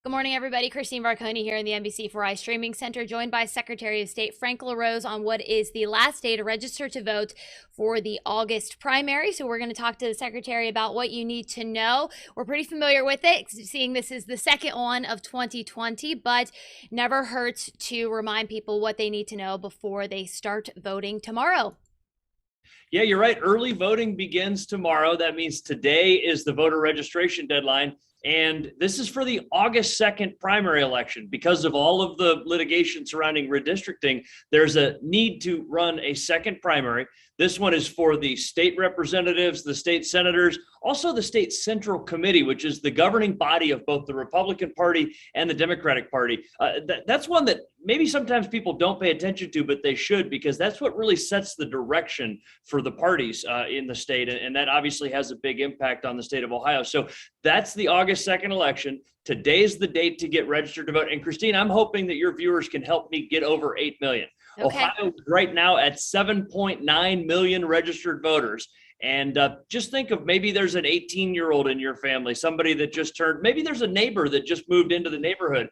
Good morning, everybody. Kristine Varkony here in the NBC4i Streaming Center, joined by Secretary of State Frank LaRose on what is the last day to register to vote for the August primary. So we're going to talk to the Secretary about what you need to know. We're pretty familiar with it, seeing this is the second one of 2020, but never hurts to remind people what they need to know before they start voting tomorrow. Yeah, you're right. Early voting begins tomorrow. That means today is the voter registration deadline. And this is for the August 2nd primary election. Because of all of the litigation surrounding redistricting, there's a need to run a second primary. This one is for the state representatives, the state senators, also the state central committee, which is the governing body of both the Republican Party and the Democratic Party. That's one that maybe sometimes people don't pay attention to, but they should, because that's what really sets the direction for the parties in the state. And that obviously has a big impact on the state of Ohio. So that's the August 2nd election. Today's the date to get registered to vote. And Kristine, I'm hoping that your viewers can help me get over 8 million. Okay. Ohio right now at 7.9 million registered voters. And just think of maybe there's an 18-year-old in your family, somebody that just turned, maybe there's a neighbor that just moved into the neighborhood.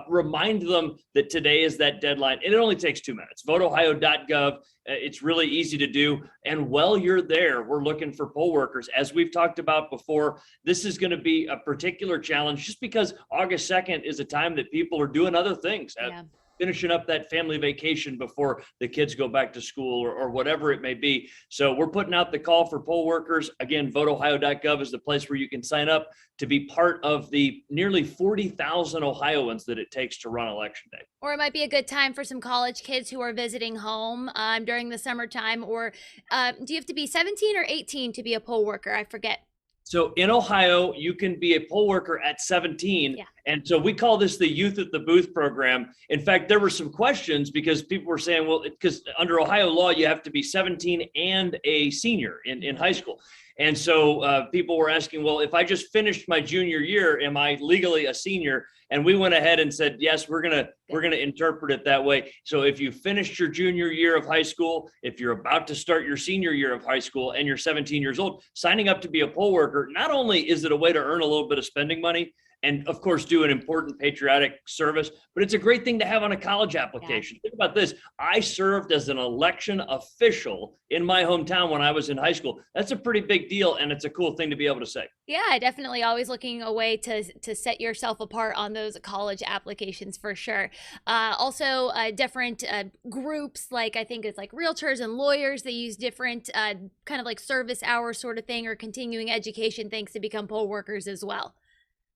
Remind them that today is that deadline. And it only takes 2 minutes. VoteOhio.gov. It's really easy to do. And while you're there, we're looking for poll workers. As we've talked about before, this is going to be a particular challenge just because August 2nd is a time that people are doing other things. Yeah. Finishing up that family vacation before the kids go back to school or whatever it may be. So we're putting out the call for poll workers. Again, voteohio.gov is the place where you can sign up to be part of the nearly 40,000 Ohioans that it takes to run election day. Or it might be a good time for some college kids who are visiting home during the summertime. Or do you have to be 17 or 18 to be a poll worker? I forget. So in Ohio, you can be a poll worker at 17. Yeah. And so we call this the Youth at the Booth program. In fact, there were some questions because people were saying, well, because under Ohio law, you have to be 17 and a senior in high school. And so people were asking, well, if I just finished my junior year, am I legally a senior? And we went ahead and said, yes, we're gonna interpret it that way. So if you finished your junior year of high school, if you're about to start your senior year of high school and you're 17 years old, signing up to be a poll worker, not only is it a way to earn a little bit of spending money, and of course do an important patriotic service, but it's a great thing to have on a college application. Yeah. Think about this. I served as an election official in my hometown when I was in high school. That's a pretty big deal, and it's a cool thing to be able to say. Yeah, definitely always looking a way to set yourself apart on those college applications for sure. Also, different groups, like I think it's like realtors and lawyers, they use different kind of like service hours sort of thing or continuing education things to become poll workers as well.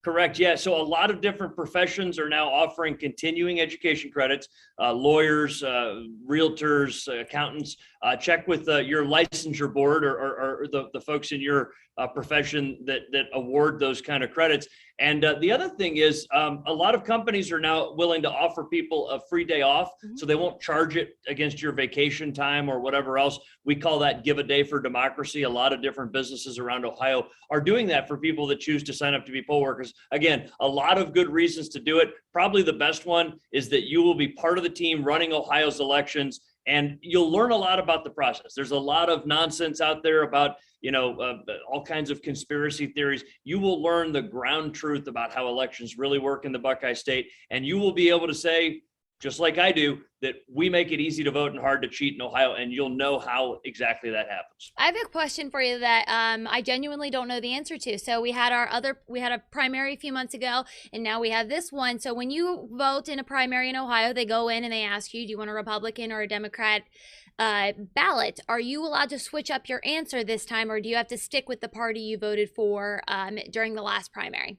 Correct. Yeah. So a lot of different professions are now offering continuing education credits. Lawyers, realtors, accountants. Check with your licensure board or the folks in your profession that award those kind of credits. And the other thing is a lot of companies are now willing to offer people a free day off, so they won't charge it against your vacation time or whatever else. We call that Give a Day for Democracy. A lot of different businesses around Ohio are doing that for people that choose to sign up to be poll workers. Again, a lot of good reasons to do it. Probably the best one is that you will be part of the team running Ohio's elections, and you'll learn a lot about the process. There's a lot of nonsense out there about, all kinds of conspiracy theories. You will learn the ground truth about how elections really work in the Buckeye State, and you will be able to say, just like I do, that we make it easy to vote and hard to cheat in Ohio, and you'll know how exactly that happens. I have a question for you that I genuinely don't know the answer to. So we had a primary a few months ago, and now we have this one. So when you vote in a primary in Ohio, they go in and they ask you, do you want a Republican or a Democrat ballot? Are you allowed to switch up your answer this time, or do you have to stick with the party you voted for during the last primary?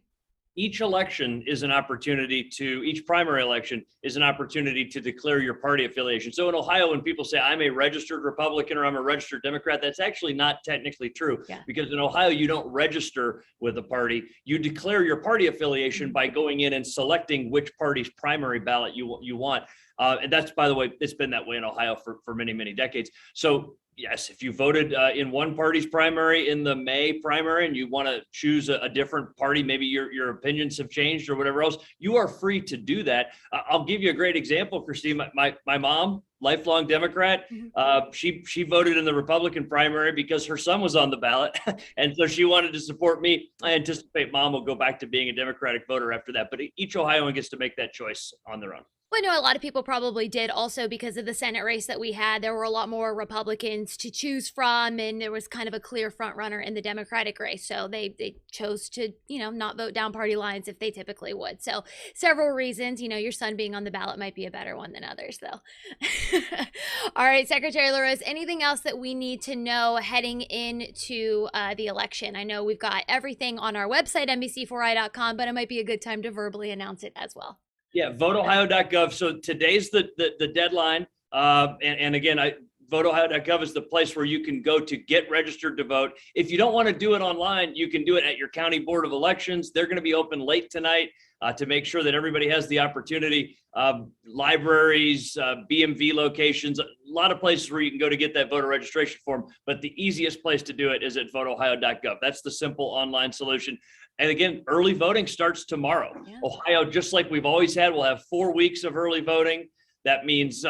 Each election is an opportunity each primary election is an opportunity to declare your party affiliation. So in Ohio, when people say I'm a registered Republican or I'm a registered Democrat, that's actually not technically true. Yeah. Because in Ohio, you don't register with a party. You declare your party affiliation by going in and selecting which party's primary ballot you want. And that's, by the way, it's been that way in Ohio for many, many decades. So yes, if you voted in one party's primary in the May primary and you want to choose a different party, maybe your opinions have changed or whatever else, you are free to do that. I'll give you a great example, Kristine. My mom lifelong Democrat. Mhm. She voted in the Republican primary because her son was on the ballot, and so she wanted to support me. I anticipate Mom will go back to being a Democratic voter after that, but each Ohioan gets to make that choice on their own. Well, I know a lot of people probably did also because of the Senate race that we had. There were a lot more Republicans to choose from, and there was kind of a clear front runner in the Democratic race. So they chose to, not vote down party lines if they typically would. So several reasons, your son being on the ballot might be a better one than others, though. All right, Secretary LaRose, anything else that we need to know heading into the election? I know we've got everything on our website, NBC4i.com, but it might be a good time to verbally announce it as well. Yeah, voteohio.gov. So today's the deadline. And again, voteohio.gov is the place where you can go to get registered to vote. If you don't want to do it online, you can do it at your county board of elections. They're going to be open late tonight to make sure that everybody has the opportunity. Libraries, BMV locations, a lot of places where you can go to get that voter registration form. But the easiest place to do it is at voteohio.gov. That's the simple online solution. And again, early voting starts tomorrow. Yeah. Ohio, just like we've always had, will have 4 weeks of early voting. That means,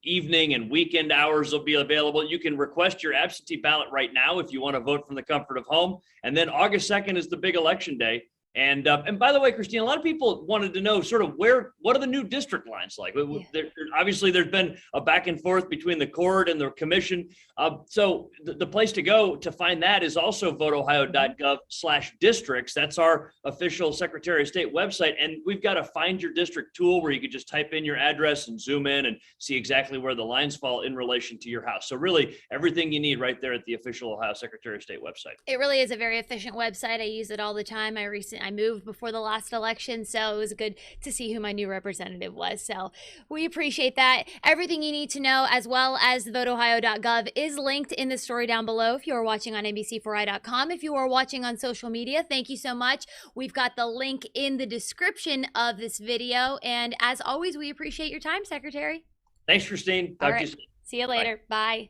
evening and weekend hours will be available. You can request your absentee ballot right now if you want to vote from the comfort of home. And then August 2nd is the big election day. And by the way, Kristine, a lot of people wanted to know sort of what are the new district lines like? Yeah. Obviously, there's been a back and forth between the court and the commission. So the place to go to find that is also voteohio.gov/districts. That's our official Secretary of State website. And we've got a find your district tool where you could just type in your address and zoom in and see exactly where the lines fall in relation to your house. So really everything you need right there at the official Ohio Secretary of State website. It really is a very efficient website. I use it all the time. I moved before the last election, so it was good to see who my new representative was. So we appreciate that. Everything you need to know, as well as voteohio.gov, is linked in the story down below if you are watching on NBC4i.com. If you are watching on social media, thank you so much. We've got the link in the description of this video. And as always, we appreciate your time, Secretary. Thanks, Kristine. Talk to you soon. See you later. Bye.